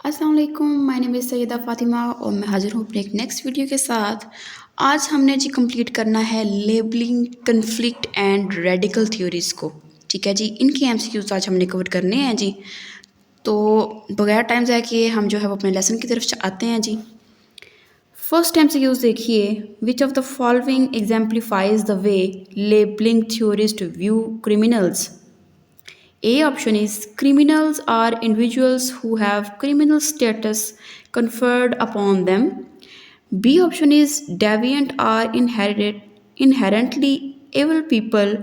अस्सलाम वालेकुम, my name is Syeda Fatima और मैं हाज़िर हूँ अपने एक नेक्स्ट वीडियो के साथ। आज हमने जी कंप्लीट करना है labelling, conflict and radical theories को। ठीक है जी, इनके एमसीक्यूज़ आज हमने कवर करने हैं जी। तो बगैर टाइम ज़ाया किए हम जो है वो अपने लेसन की तरफ आते हैं जी। फर्स्ट एमसीक्यूज़ देखिए, which of the following exemplifies the way labeling theorist view criminals. A option is criminals are individuals who have criminal status conferred upon them. B option is deviant are inherently evil people.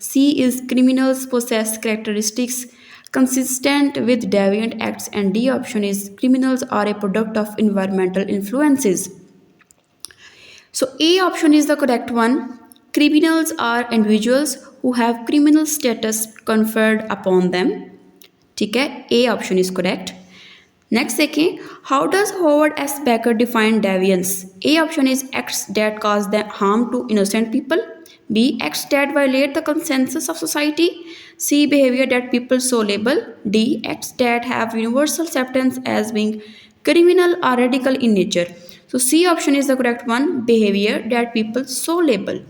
C is criminals possess characteristics consistent with deviant acts, and D option is criminals are a product of environmental influences. So A option is the correct one. Criminals are individuals who have criminal status conferred upon them. ठीक है, A option is correct. Next देखें, how does Howard S. Becker define deviance? A option is acts that cause harm to innocent people. B, acts that violate the consensus of society. C, behavior that people so label. D, acts that have universal acceptance as being criminal or radical in nature. So C option is the correct one, behavior that people so label.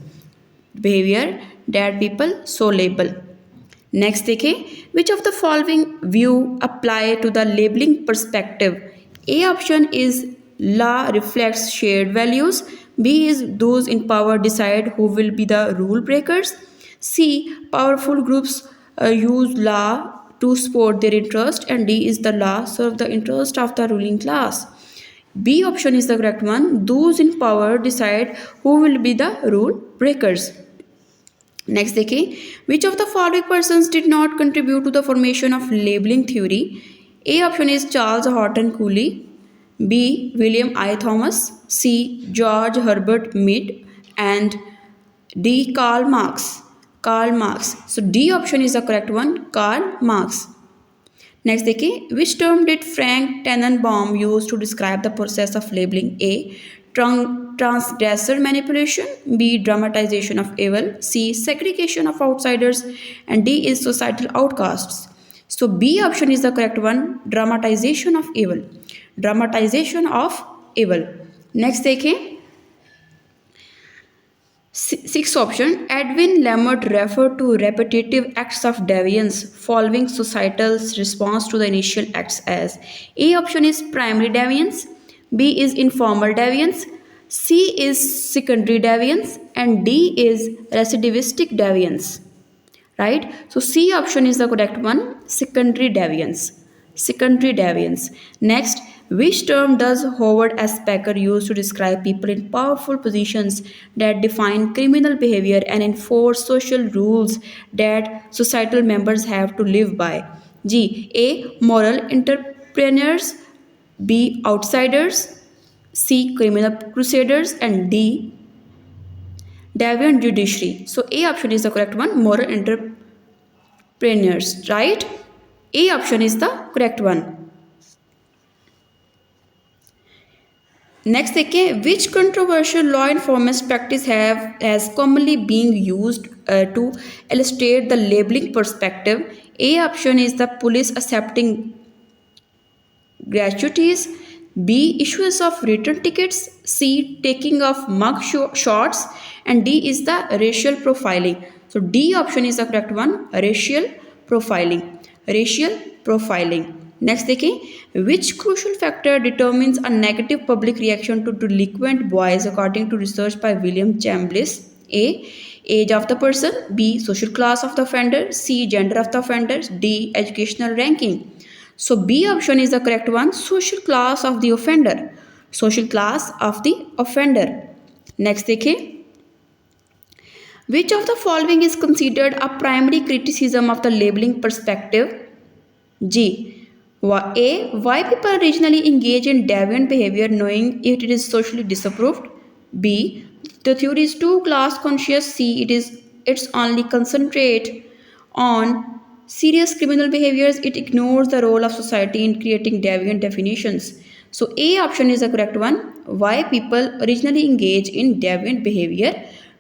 Behavior that people so label. Next देखें, which of the following view apply to the labeling perspective. A option is law reflects shared values. B is those in power decide who will be the rule breakers. C, powerful groups use law to support their interest, and D is the law serve the interest of the ruling class. B option is the correct one, those in power decide who will be the rule breakers. Next देखिए, which of the following persons did not contribute to the formation of labeling theory. A option is Charles Horton Cooley. B, William I Thomas. C, George Herbert Mead. And D, Karl Marx. So D option is the correct one, Karl Marx. Next देखिए, which term did Frank Tannenbaum use to describe the process of labeling. A, transgressor manipulation. B, dramatization of evil. C, segregation of outsiders. And D is societal outcasts. So B option is the correct one, dramatization of evil. Dramatization of evil. Next देखें, sixth option, Edwin Lamert referred to repetitive acts of deviance following societal response to the initial acts as. A option is primary deviance. B is informal deviance. C is secondary deviance, and D is recidivistic deviance. Right? So C option is the correct one, secondary deviance. Secondary deviance. Next, which term does Howard S. Becker use to describe people in powerful positions that define criminal behavior and enforce social rules that societal members have to live by? G, A, moral entrepreneurs. B, outsiders. C, criminal crusaders. And D, deviant judiciary. So A option is the correct one, moral entrepreneurs. Right? A option is the correct one. Next देखिए, which controversial law enforcement practice has commonly being used to illustrate the labeling perspective. A option is the police accepting gratuities. B, issuance of return tickets. C, taking of mug shots. And D is the racial profiling. So D option is the correct one, racial profiling. Racial profiling. Next देखें, which crucial factor determines a negative public reaction to delinquent boys according to research by William Chambliss. A, age of the person. B, social class of the offender. C, gender of the offender. D, educational ranking. So B option is the correct one, social class of the offender. Social class of the offender. Next देखें, which of the following is considered a primary criticism of the labeling perspective? G, A, why people originally engage in deviant behavior knowing it is socially disapproved. B, the theory is too class conscious. C, it's only concentrate on serious criminal behaviors, it ignores the role of society in creating deviant definitions. So A option is the correct one, why people originally engage in deviant behavior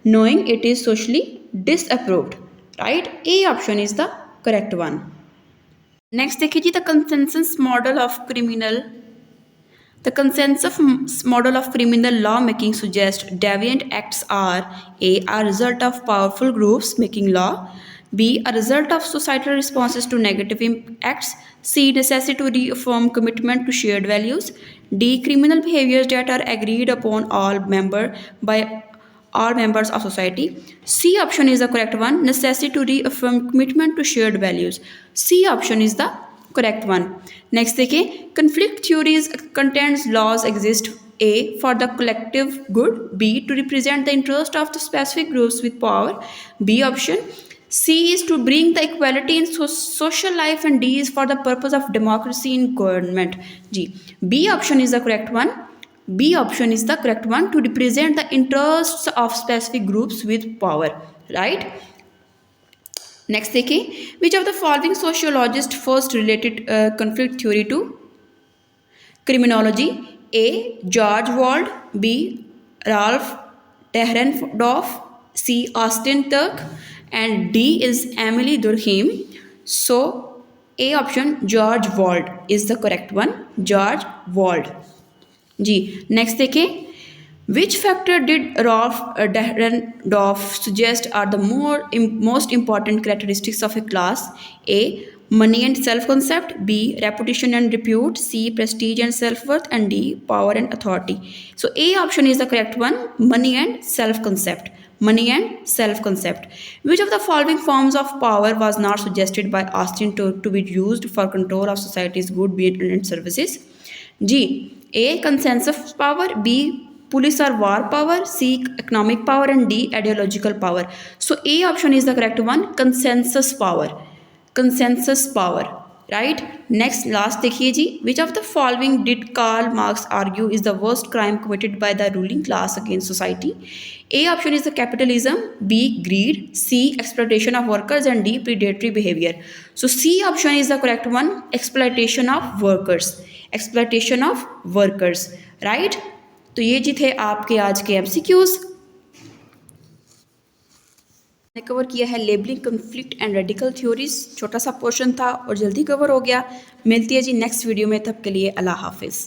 knowing it is socially disapproved. Right? A option is the correct one. Next देखिए जी, the consensus model of criminal The consensus model of criminal lawmaking suggests deviant acts are a result of powerful groups making law, B, a result of societal responses to negative acts, C, necessity to reaffirm commitment to shared values, D, criminal behaviors that are agreed upon by all members of society. C option is the correct one. Necessity to reaffirm commitment to shared values. C option is the correct one. Next देखिए conflict theories contends laws exist A for the collective good, B to represent the interest of the specific groups with power, B option. C is to bring the equality in social life and D is for the purpose of democracy in government. G. B option is the correct one. B option is the correct one to represent the interests of specific groups with power, right? Next देखिए which of the following sociologist first related conflict theory to criminology? A. George Wald, B. Ralph Dahrendorf, C. Austin Turk, and D is Emily Durkheim. So A option George Wald is the correct one. George Wald. Ji next देखें which factor did Rolf Dahrendorf suggest are the most important characteristics of a class? A. Money and self-concept. B. Reputation and repute. C. Prestige and self-worth. And D. Power and authority. So A option is the correct one. Money and self-concept. Money and self-concept. Which of the following forms of power was not suggested by Austin to be used for control of society's good and services? G. A. Consensus power. B. Police or war power. C. Economic power. And D. Ideological power. So A option is the correct one. Consensus power. Consensus power. Right. Next last देखिए जी. Which of the following did Karl Marx argue is the worst crime committed by the ruling class against society? A option is the capitalism. B. Greed. C. Exploitation of workers. And D. Predatory behavior. So C option is the correct one. Exploitation of workers. Exploitation of workers, right. तो ये जी थे आपके आज के MCQs. ने cover किया है labelling, conflict and radical theories. छोटा सा पोर्शन था और जल्दी कवर हो गया। मिलती है जी नेक्स्ट वीडियो में, तब के लिए अल्लाह हाफिज़।